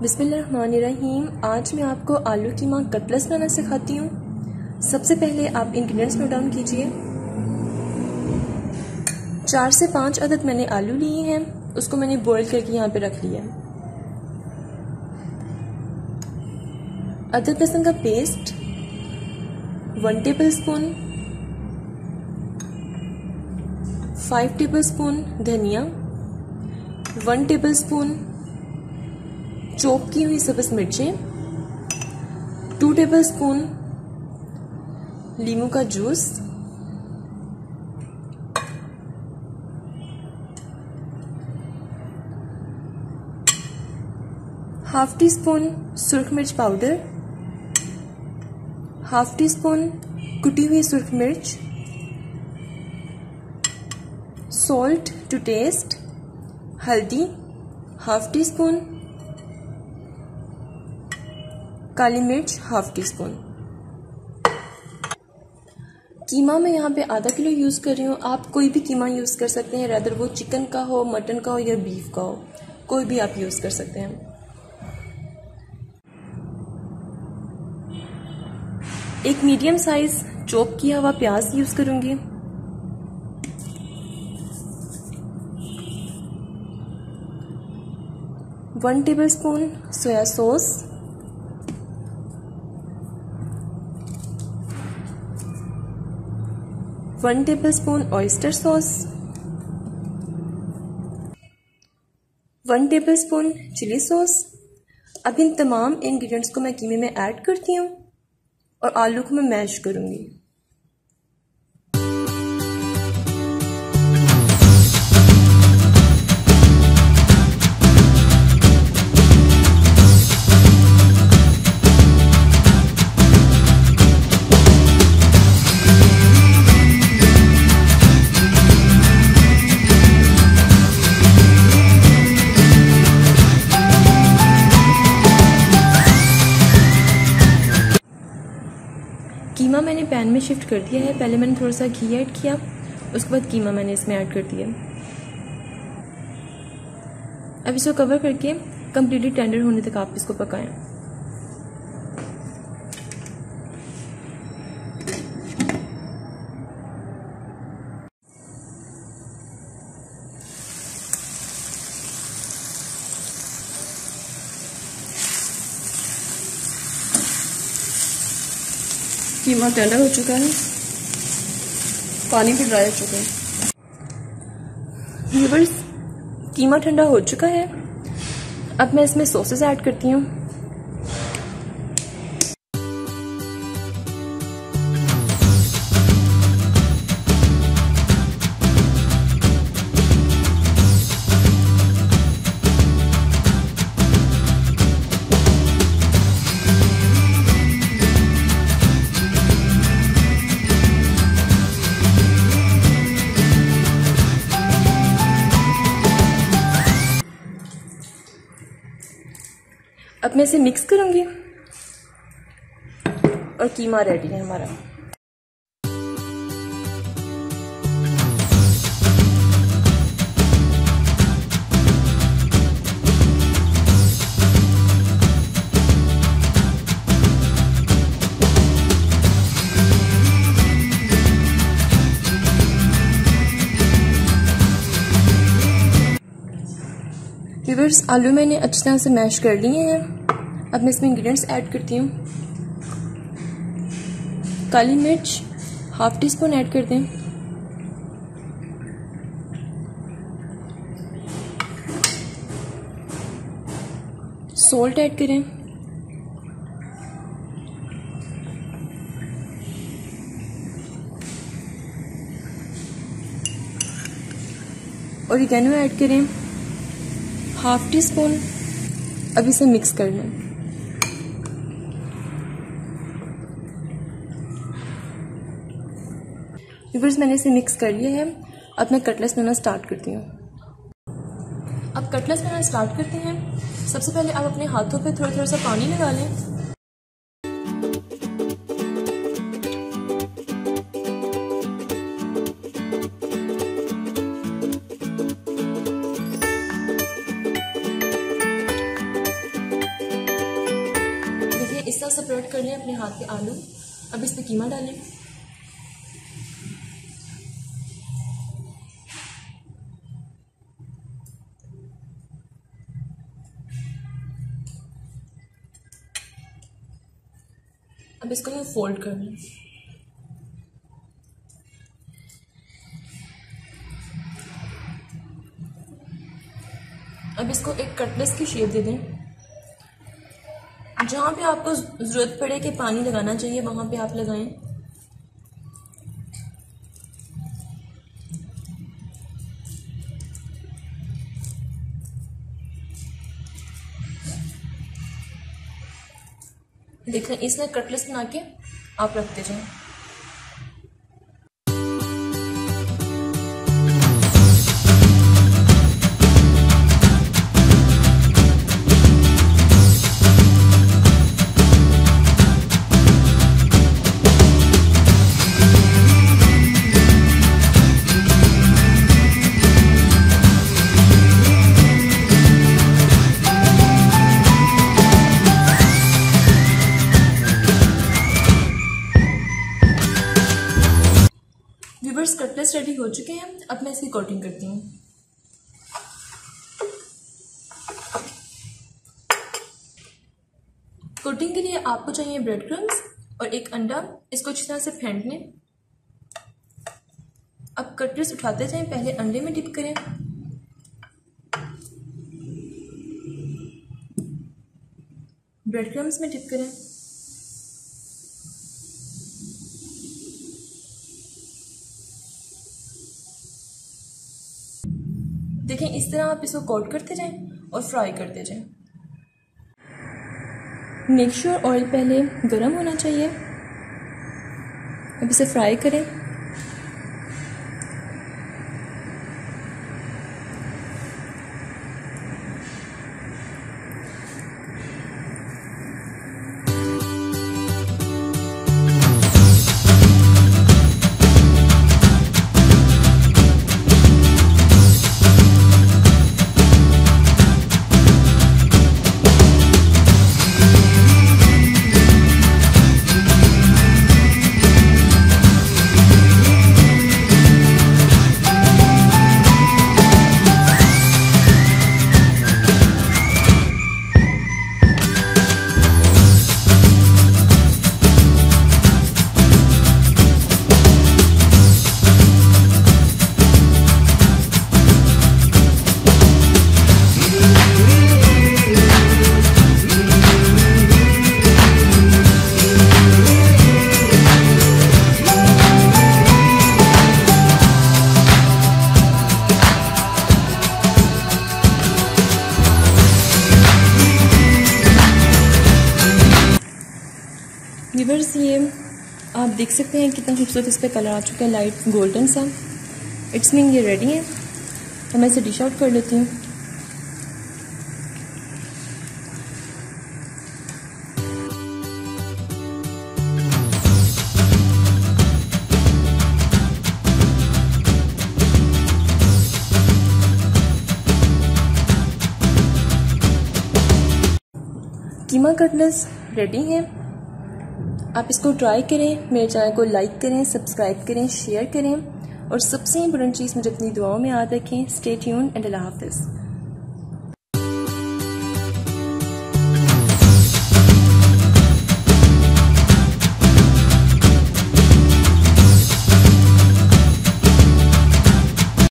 बिस्मिल्लाहिर्रहमानिर्रहीम। आज मैं आपको आलू कीमा कटलेट्स बनाना सिखाती हूँ। सबसे पहले आप इंग्रेडिएंट्स नोट डाउन कीजिए। 4 से 5 अदद मैंने आलू लिए हैं, उसको मैंने बॉईल करके यहाँ पे रख लिया। अदरक लहसुन का पेस्ट 1 टेबलस्पून, 5 टेबलस्पून धनिया, 1 टेबलस्पून चॉप की हुई सब्ज़ मिर्चें, 2 टेबलस्पून लीमू का जूस, हाफ टी स्पून सुर्ख मिर्च पाउडर, हाफ टी स्पून कुटी हुई सुर्ख मिर्च, सॉल्ट टू टेस्ट, हल्दी हाफ टी स्पून, काली मिर्च हाफ टी स्पून। कीमा मैं यहाँ पे आधा किलो यूज़ कर रही हूँ। आप कोई भी कीमा यूज़ कर सकते हैं, रेदर वो चिकन का हो, मटन का हो या बीफ का हो, कोई भी आप यूज़ कर सकते हैं। एक मीडियम साइज चॉप किया हुआ प्याज यूज़ करूँगी। One tablespoon soya sauce, 1 tablespoon oyster sauce, 1 tablespoon chilli sauce. अब इन तमाम इंग्रेडिएंट्स को मैं कीमे में ऐड करती हूँ और आलू को मैं मैश करूँगी। कीमा मैंने पैन में शिफ्ट कर दिया है। पहले मैंने थोड़ा सा घी ऐड किया, उसके बाद कीमा मैंने इसमें ऐड कर दिया। अब इसको कवर करके कम्प्लीटली टेंडर होने तक आप इसको पकाएं। कीमा टेंडर हो चुका है, पानी भी ड्राई हो चुका है। व्यूअर्स, कीमा ठंडा हो चुका है। अब मैं इसमें सॉसेस ऐड करती हूँ। अब मैं इसे मिक्स करूंगी और कीमा रेडी है हमारा। व्यूअर्स, आलू मैंने अच्छी तरह से मैश कर लिए हैं। अब मैं इसमें इंग्रेडिएंट्स ऐड करती हूँ। काली मिर्च हाफ टी स्पून ऐड कर दें, सॉल्ट ऐड करें, ऑरिगेनो ऐड करें हाफ टी स्पून। अब इसे मिक्स कर लें। व्यूअर्स, मैंने इसे मिक्स कर लिया है। अब मैं कटलेट्स बनाना स्टार्ट करती हूँ। अब कटलेट्स बनाना स्टार्ट करते हैं। सबसे पहले आप अपने हाथों पे थोड़ा थोड़ा सा पानी लगा लें। कर लें अपने हाथ के आलू। अब इस पे कीमा डालें। अब इसको यूँ फोल्ड कर लें। अब इसको एक कटलेट की शेप दे दें। जहाँ पे आपको ज़रूरत पड़े कि पानी लगाना चाहिए वहाँ पे आप लगाएं। देखें इसमें कटलेट बना के आप रखते जाएं। व्यूअर्स, कटलेट्स रेडी हो चुके हैं। अब मैं इसकी कोटिंग करती हूँ। कोटिंग के लिए आपको चाहिए ब्रेड क्रम्स और एक अंडा। इसको अच्छी तरह से फेंट लें। अब कटलेट्स उठाते जाएं, पहले अंडे में डिप करें, ब्रेड क्रम्स में डिप करें, देखें इस तरह आप इसको कोट करते जाएं और फ्राई करते जाएं। मेक श्योर ऑयल पहले गर्म होना चाहिए। अब इसे फ्राई करें। व्यूअर्स, ये आप देख सकते हैं कितना खूबसूरत इस पर कलर आ चुका है, लाइट गोल्डन सा। इट्स मीन ये रेडी है। तो मैं इसे डिश आउट कर लेती हूँ। कीमा कटलेट्स रेडी हैं। आप इसको ट्राई करें। मेरे चैनल को लाइक करें, सब्सक्राइब करें, शेयर करें और सबसे इम्पोर्टेंट चीज़ मुझे अपनी दुआओं में याद रखें। स्टे ट्यून्ड एंड अल्लाह हाफ़िज़।